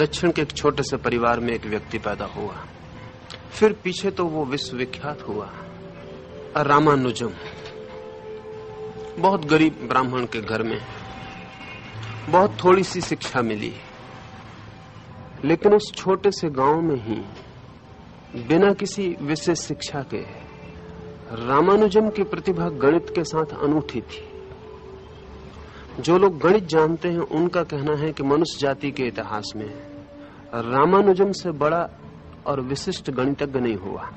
दक्षिण के एक छोटे से परिवार में एक व्यक्ति पैदा हुआ। फिर पीछे तो वो विश्वविख्यात हुआ, रामानुजम। बहुत गरीब ब्राह्मण के घर में बहुत थोड़ी सी शिक्षा मिली, लेकिन उस छोटे से गांव में ही बिना किसी विशेष शिक्षा के रामानुजम की प्रतिभा गणित के साथ अनूठी थी। जो लोग गणित जानते हैं उनका कहना है कि मनुष्य जाति के इतिहास में रामानुजम से बड़ा और विशिष्ट गणितज्ञ नहीं हुआ।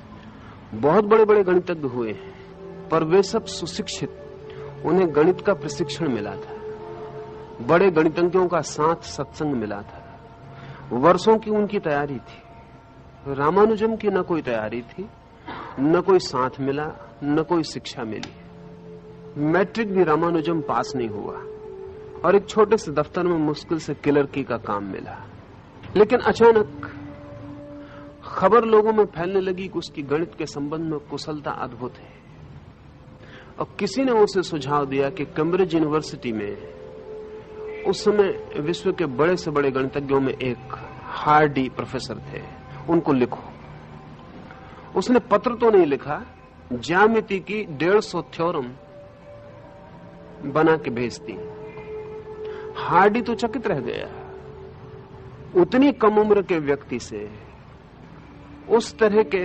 बहुत बड़े बड़े गणितज्ञ हुए हैं, पर वे सब सुशिक्षित, उन्हें गणित का प्रशिक्षण मिला था, बड़े गणितज्ञों का साथ सत्संग मिला था, वर्षों की उनकी तैयारी थी। रामानुजम की न कोई तैयारी थी, न कोई साथ मिला, न कोई शिक्षा मिली। मैट्रिक भी रामानुजम पास नहीं हुआ और एक छोटे से दफ्तर में मुश्किल से क्लर्की का काम मिला। लेकिन अचानक खबर लोगों में फैलने लगी कि उसकी गणित के संबंध में कुशलता अद्भुत है, और किसी ने उसे सुझाव दिया कि कैम्ब्रिज यूनिवर्सिटी में उस समय विश्व के बड़े से बड़े गणितज्ञों में एक हार्डी प्रोफेसर थे, उनको लिखो। उसने पत्र तो नहीं लिखा, ज्यामिति की 150 थ्योरम बना के भेज दी। हार्डी तो चकित रह गया, उतनी कम उम्र के व्यक्ति से उस तरह के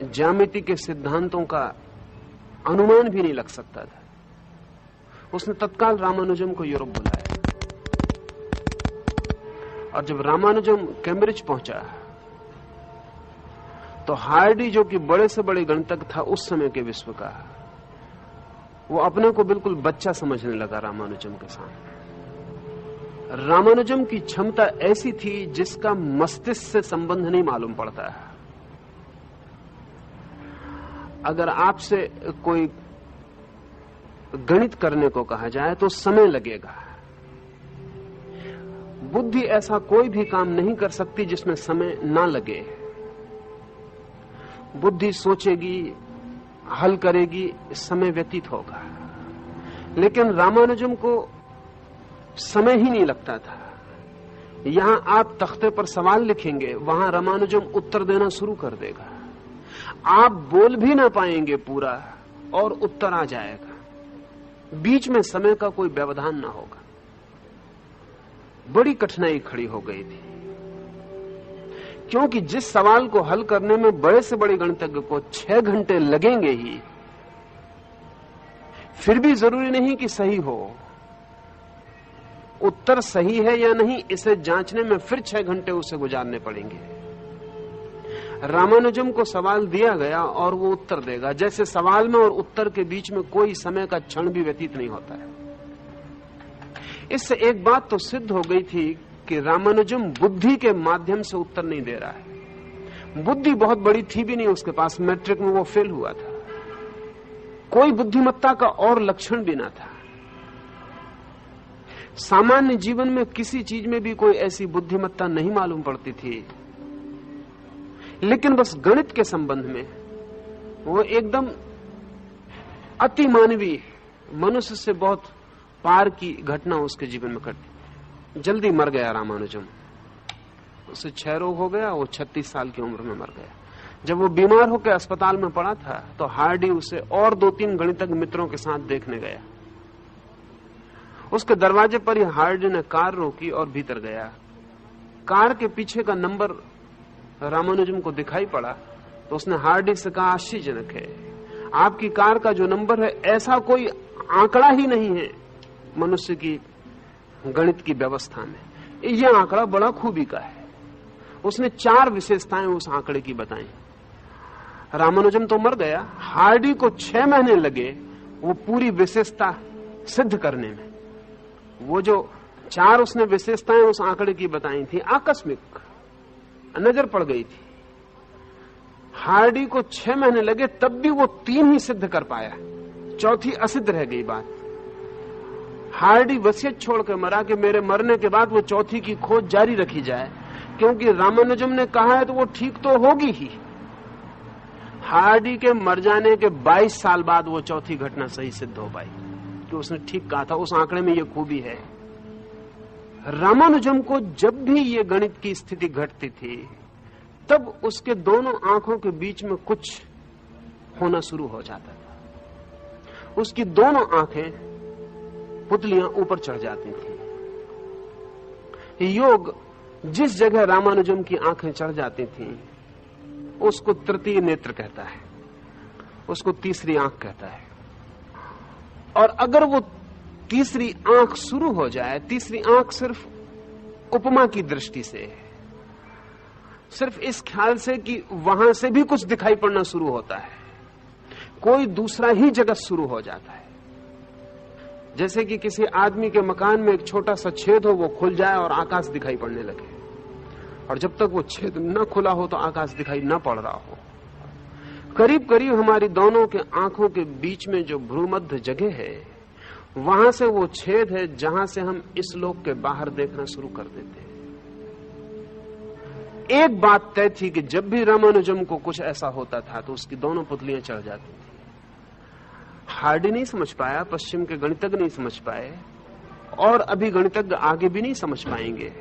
ज्यामिति के सिद्धांतों का अनुमान भी नहीं लग सकता था। उसने तत्काल रामानुजम को यूरोप बुलाया, और जब रामानुजम कैम्ब्रिज पहुंचा तो हार्डी, जो कि बड़े से बड़े गणितज्ञ था उस समय के विश्व का, वो अपने को बिल्कुल बच्चा समझने लगा रामानुजम के सामने। रामानुजम की क्षमता ऐसी थी जिसका मस्तिष्क से संबंध नहीं मालूम पड़ता है। अगर आपसे कोई गणित करने को कहा जाए तो समय लगेगा। बुद्धि ऐसा कोई भी काम नहीं कर सकती जिसमें समय ना लगे। बुद्धि सोचेगी, हल करेगी, समय व्यतीत होगा। लेकिन रामानुजम को समय ही नहीं लगता था। यहां आप तख्ते पर सवाल लिखेंगे, वहां रामानुजम उत्तर देना शुरू कर देगा। आप बोल भी ना पाएंगे पूरा और उत्तर आ जाएगा। बीच में समय का कोई व्यवधान ना होगा। बड़ी कठिनाई खड़ी हो गई थी, क्योंकि जिस सवाल को हल करने में बड़े से बड़े गणितज्ञ को 6 घंटे लगेंगे ही, फिर भी जरूरी नहीं कि सही हो। उत्तर सही है या नहीं, इसे जांचने में फिर 6 घंटे उसे गुजारने पड़ेंगे। रामानुजम को सवाल दिया गया और वो उत्तर देगा, जैसे सवाल में और उत्तर के बीच में कोई समय का क्षण भी व्यतीत नहीं होता है। इससे एक बात तो सिद्ध हो गई थी कि रामानुजम बुद्धि के माध्यम से उत्तर नहीं दे रहा है। बुद्धि बहुत बड़ी थी भी नहीं उसके पास, मैट्रिक में वो फेल हुआ था। कोई बुद्धिमत्ता का और लक्षण भी ना था। सामान्य जीवन में किसी चीज में भी कोई ऐसी बुद्धिमत्ता नहीं मालूम पड़ती थी, लेकिन बस गणित के संबंध में वो एकदम अति मानवीय, मनुष्य से बहुत पार की घटना उसके जीवन में घटी। जल्दी मर गया रामानुजम। उसे क्षय रोग हो गया, वो 36 साल की उम्र में मर गया। जब वो बीमार होकर अस्पताल में पड़ा था तो हार्डी उसे और 2-3 गणितज्ञ मित्रों के साथ देखने गया। उसके दरवाजे पर ही हार्डी ने कार रोकी और भीतर गया। कार के पीछे का नंबर रामानुजम को दिखाई पड़ा तो उसने हार्डी से कहा, आश्चर्यजनक है, आपकी कार का जो नंबर है ऐसा कोई आंकड़ा ही नहीं है मनुष्य की गणित की व्यवस्था में। यह आंकड़ा बड़ा खूबी का है। उसने 4 विशेषताएं उस आंकड़े की बताई। रामानुजम तो मर गया, हार्डी को 6 महीने लगे वो पूरी विशेषता सिद्ध करने में। वो जो 4 उसने विशेषताएं उस आंकड़े की बताई थी, आकस्मिक नजर पड़ गई थी। हार्डी को 6 महीने लगे, तब भी वो 3 ही सिद्ध कर पाया, चौथी असिद्ध रह गई बात। हार्डी वसीयत छोड़ के मरा कि मेरे मरने के बाद वो चौथी की खोज जारी रखी जाए, क्योंकि रामानुजम ने कहा है तो वो ठीक तो होगी ही। हार्डी के मर जाने के 22 साल बाद वो चौथी घटना सही सिद्ध हो पाई कि उसने ठीक कहा था। उस आंकड़े में ये खूबी है। रामानुजम को जब भी ये गणित की स्थिति घटती थी तब उसके दोनों आंखों के बीच में कुछ होना शुरू हो जाता था। उसकी दोनों आंखें पुतलियां ऊपर चढ़ जाती थी। योग जिस जगह रामानुजम की आंखें चढ़ जाती थीं उसको तृतीय नेत्र कहता है, उसको तीसरी आंख कहता है। और अगर वो तीसरी आंख शुरू हो जाए, तीसरी आंख सिर्फ उपमा की दृष्टि से, सिर्फ इस ख्याल से कि वहां से भी कुछ दिखाई पड़ना शुरू होता है, कोई दूसरा ही जगत शुरू हो जाता है। जैसे कि किसी आदमी के मकान में एक छोटा सा छेद हो, वो खुल जाए और आकाश दिखाई पड़ने लगे, और जब तक वो छेद न खुला हो तो आकाश दिखाई न पड़ रहा हो। करीब करीब हमारी दोनों के आंखों के बीच में जो भ्रूमध्य जगह है, वहां से वो छेद है जहां से हम इस लोक के बाहर देखना शुरू कर देते हैं। एक बात तय थी कि जब भी रामानुजम को कुछ ऐसा होता था तो उसकी दोनों पुतलियां चढ़ जाती थी। हार्डी नहीं समझ पाया, पश्चिम के गणितज्ञ नहीं समझ पाए, और अभी गणितज्ञ आगे भी नहीं समझ पाएंगे